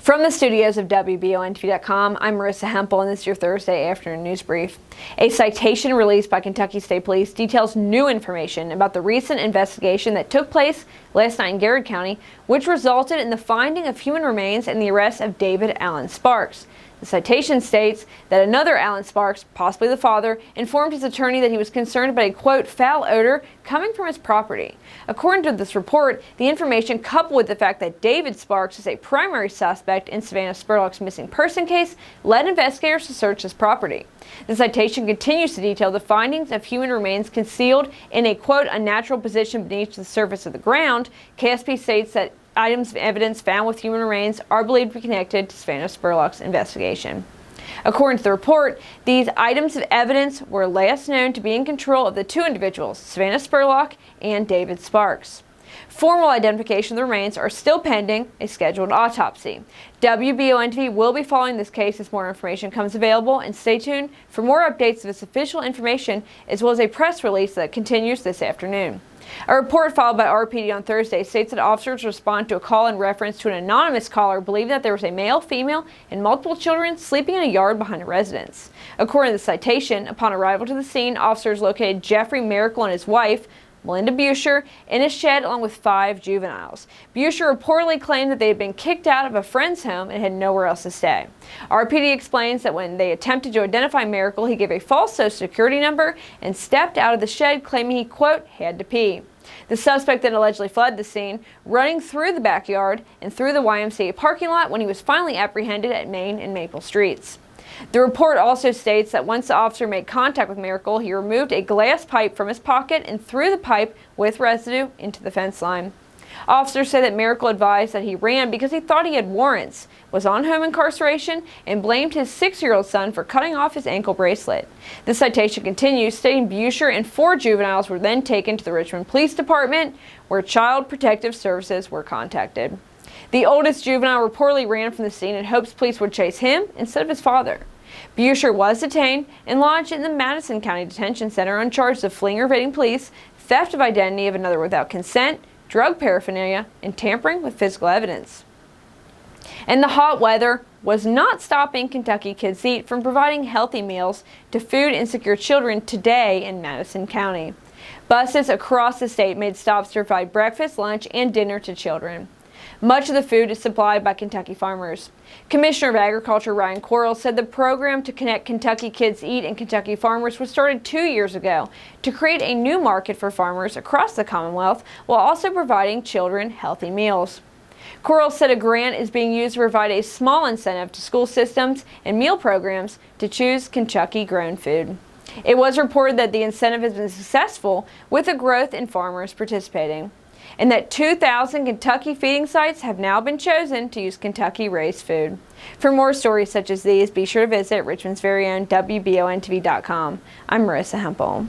From the studios of WBONTV.com, I'm Marissa Hempel, and this is your Thursday afternoon news brief. A citation released by Kentucky State Police details new information about the recent investigation that took place last night in Garrett County, which resulted in the finding of human remains and the arrest of David Allen Sparks. The citation states that another Allen Sparks, possibly the father, informed his attorney that he was concerned about a, quote, foul odor coming from his property. According to this report, the information, coupled with the fact that David Sparks is a primary suspect in Savannah Spurlock's missing person case, led investigators to search his property. The citation continues to detail the findings of human remains concealed in a, quote, unnatural position beneath the surface of the ground. KSP states that items of evidence found with human remains are believed to be connected to Savannah Spurlock's investigation. According to the report, these items of evidence were last known to be in control of the two individuals, Savannah Spurlock and David Sparks. Formal identification of the remains are still pending a scheduled autopsy. WBONTV will be following this case as more information comes available, and stay tuned for more updates of this official information as well as a press release that continues this afternoon. A report filed by RPD on Thursday states that officers respond to a call in reference to an anonymous caller believing that there was a male, female, and multiple children sleeping in a yard behind a residence. According to the citation, upon arrival to the scene, officers located Jeffrey Miracle and his wife, Melinda Buscher, in a shed along with 5 juveniles. Buscher reportedly claimed that they had been kicked out of a friend's home and had nowhere else to stay. RPD explains that when they attempted to identify Miracle, he gave a false social security number and stepped out of the shed claiming he, quote, had to pee. The suspect then allegedly fled the scene, running through the backyard and through the YMCA parking lot when he was finally apprehended at Main and Maple Streets. The report also states that once the officer made contact with Miracle, he removed a glass pipe from his pocket and threw the pipe with residue into the fence line. Officers say that Miracle advised that he ran because he thought he had warrants, was on home incarceration, and blamed his 6-year-old son for cutting off his ankle bracelet. The citation continues, stating Buscher and 4 juveniles were then taken to the Richmond Police Department, where Child Protective Services were contacted. The oldest juvenile reportedly ran from the scene in hopes police would chase him instead of his father. Buscher was detained and lodged in the Madison County Detention Center on charges of fleeing or evading police, theft of identity of another without consent, drug paraphernalia, and tampering with physical evidence. And the hot weather was not stopping Kentucky Kids Eat from providing healthy meals to food insecure children today in Madison County. Buses across the state made stops to provide breakfast, lunch, and dinner to children. Much of the food is supplied by Kentucky farmers. Commissioner of Agriculture Ryan Quarles said the program to connect Kentucky Kids Eat and Kentucky farmers was started 2 years ago to create a new market for farmers across the Commonwealth while also providing children healthy meals. Quarles said a grant is being used to provide a small incentive to school systems and meal programs to choose Kentucky-grown food. It was reported that the incentive has been successful, with a growth in farmers participating, and that 2,000 Kentucky feeding sites have now been chosen to use Kentucky-raised food. For more stories such as these, be sure to visit Richmond's very own WBONTV.com. I'm Marissa Hempel.